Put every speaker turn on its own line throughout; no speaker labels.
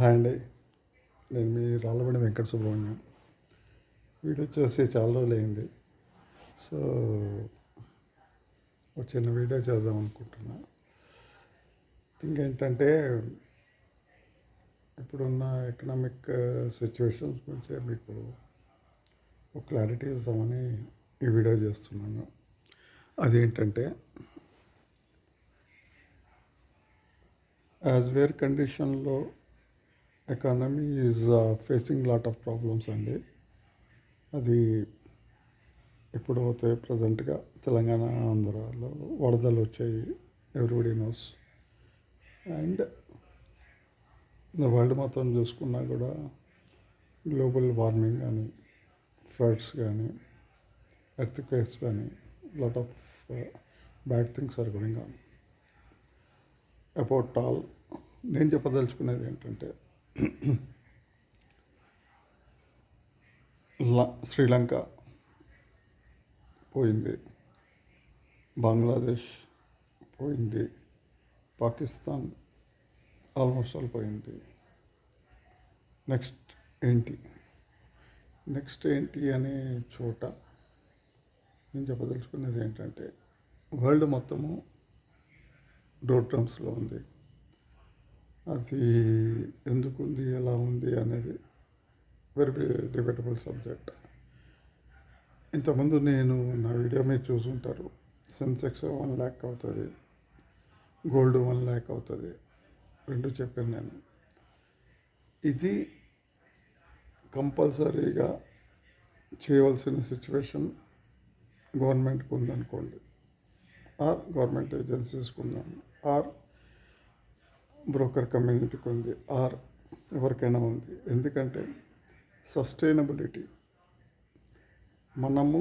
Hi అండి. నేను మీ రాళ్ళబండి Venkata Subrahmanyam. Video చూసి చాలా రోజులైంది. సో ఒక చిన్న వీడియో చేద్దాం అనుకుంటున్నా. థింగ్ ఏంటంటే, ఇప్పుడున్న ఎకనామిక్ సిచ్యువేషన్స్ గురించి మీకు ఒక క్లారిటీ ఇద్దామని ఈ వీడియో చేస్తున్నాను. అదేంటంటే, యాజ్ వేర్ కండిషన్లో economy is facing lot of problems అండి. అది ఇప్పుడు పోతే ప్రజెంట్గా తెలంగాణ, ఆంధ్రాలో వరదలు వచ్చాయి, ఎవ్రీబడి నోస్. అండ్ వరల్డ్ మొత్తం చూసుకున్నా కూడా గ్లోబల్ వార్మింగ్ కానీ, ఫ్లడ్స్ కానీ, ఎర్త్క్వేక్స్ కానీ, lot of bad things are going on. About all నేను చెప్పదలుచుకునేది ఏంటంటే, శ్రీలంక పోయింది, బంగ్లాదేశ్ పోయింది, పాకిస్తాన్ ఆల్మోస్ట్ ఆల్ పోయింది. నెక్స్ట్ ఏంటి అనే చోట నేను చెప్పదలుచుకునేది ఏంటంటే, వరల్డ్ మొత్తము డోర్డ్రమ్స్లో ఉంది. అది ఎందుకు ఉంది, ఎలా ఉంది అనేది వెరీ డిబేటబుల్ సబ్జెక్ట్. ఇంతకుముందు నేను నా వీడియో మీరు చూసుంటారు. సెన్సెక్స్ 1 lakh అవుతుంది, గోల్డ్ 1 lakh అవుతుంది, రెండు చెప్పాను నేను. ఇది కంపల్సరీగా చేయవలసిన సిచ్యువేషన్ గవర్నమెంట్కి ఉందనుకోండి, ఆర్ గవర్నమెంట్ ఏజెన్సీస్కి ఉందని, ఆర్ బ్రోకర్ కమ్యూనిటీకి ఉంది, ఆర్ ఎవరికైనా ఉంది. ఎందుకంటే సస్టైనబిలిటీ, మనము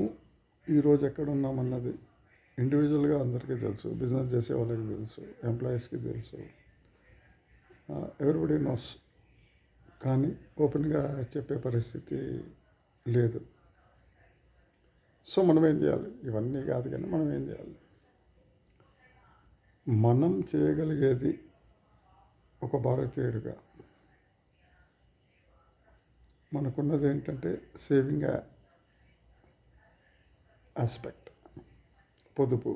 ఈరోజు ఎక్కడ ఉన్నామన్నది ఇండివిజువల్గా అందరికీ తెలుసు, బిజినెస్ చేసే వాళ్ళకి తెలుసు, ఎంప్లాయీస్కి తెలుసు, ఎవ్రీబడి నోస్. కానీ ఓపెన్గా చెప్పే పరిస్థితి లేదు. సో మనం ఏం చేయాలి? ఇవన్నీ కాదు కానీ మనం ఏం చేయాలి? మనం చేయగలిగేది ఒక భారతీయుడిగా మనకున్నది ఏంటంటే సేవింగ్ ఆస్పెక్ట్, పొదుపు.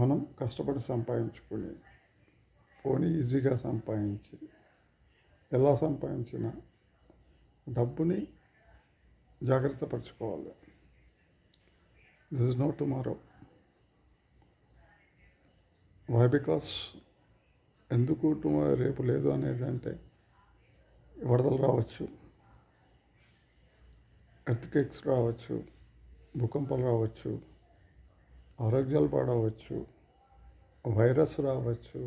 మనం కష్టపడి సంపాదించుకొని, పోనీ ఈజీగా సంపాదించి, ఎలా సంపాదించిన డబ్బుని జాగ్రత్త పరచుకోవాలి. This is no tomorrow. Why? Because ఎందుకు రేపు లేదు అనేది అంటే, వరదలు రావచ్చు, ఎర్త్క్వేక్స్ రావచ్చు, భూకంపాలు రావచ్చు, ఆరోగ్యాలు పాడవచ్చు, వైరస్ రావచ్చు,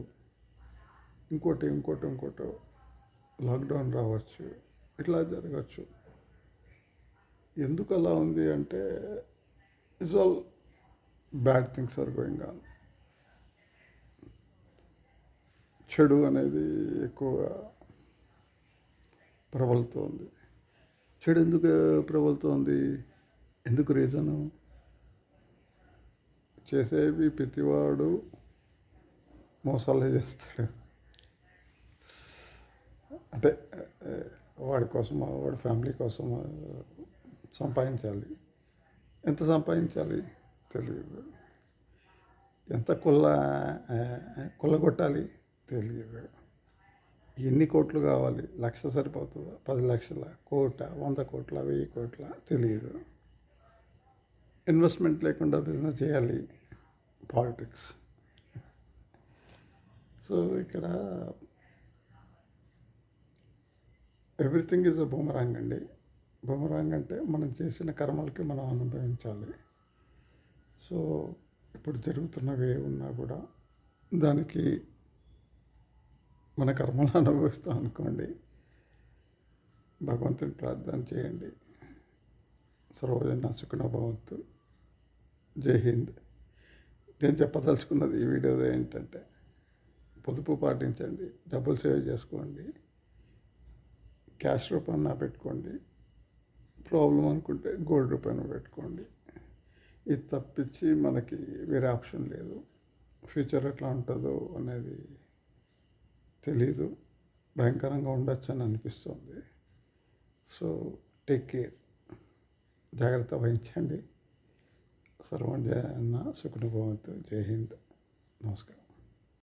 ఇంకోటి లాక్డౌన్ రావచ్చు, ఇట్లా జరగచ్చు. ఎందుకు అలా ఉంది అంటే, it's all bad things are going on. చెడు అనేది ఎక్కువగా ప్రబలుతోంది. చెడు ఎందుకు ప్రబలుతోంది? ఎందుకు రీజను? చేసేవి ప్రతివాడు మోసాలే చేస్తాడు. అంటే వాడి కోసం, వాడి ఫ్యామిలీ కోసం సంపాదించాలి. ఎంత సంపాదించాలి తెలియదు. ఎంత కొల్లగొట్టాలి తెలియదు. ఎన్ని కోట్లు కావాలి? 1,00,000 సరిపోతుందా? 10 లక్షల, 1,00,00,000, 100 కోట్ల, 1000 కోట్ల తెలియదు. ఇన్వెస్ట్మెంట్ లేకుండా బిజినెస్ చేయాలి, పాలిటిక్స్. సో ఇక్కడ ఎవ్రీథింగ్ ఈజ్ అ బూమరాంగ్ అండి. బూమరాంగ్ అంటే మనం చేసిన కర్మలకి మనం అనుభవించాలి. సో ఇప్పుడు జరుగుతున్నవి ఉన్నా కూడా దానికి మన కర్మలు అనుభవిస్తాం అనుకోండి. భగవంతుని ప్రార్థన చేయండి. సర్వజన సుఖినో భవంతు. జై హింద్. నేను చెప్పదలుచుకున్నది ఈ వీడియోలో ఏంటంటే, పొదుపు పాటించండి, డబ్బులు సేవ్ చేసుకోండి, క్యాష్ రూపాయన పెట్టుకోండి, ప్రాబ్లం అనుకుంటే గోల్డ్ రూపాయన పెట్టుకోండి. ఇది తప్పించి మనకి వేరే ఆప్షన్ లేదు. ఫ్యూచర్ ఎట్లా ఉంటుందో అనేది తెలీదు. భయంకరంగా ఉండొచ్చు అని అనిపిస్తుంది. సో టేక్ కేర్, జాగ్రత్త వహించండి. సర్వం జయన్న సుఖినో భవంతు. జై హింద్. నమస్కారం.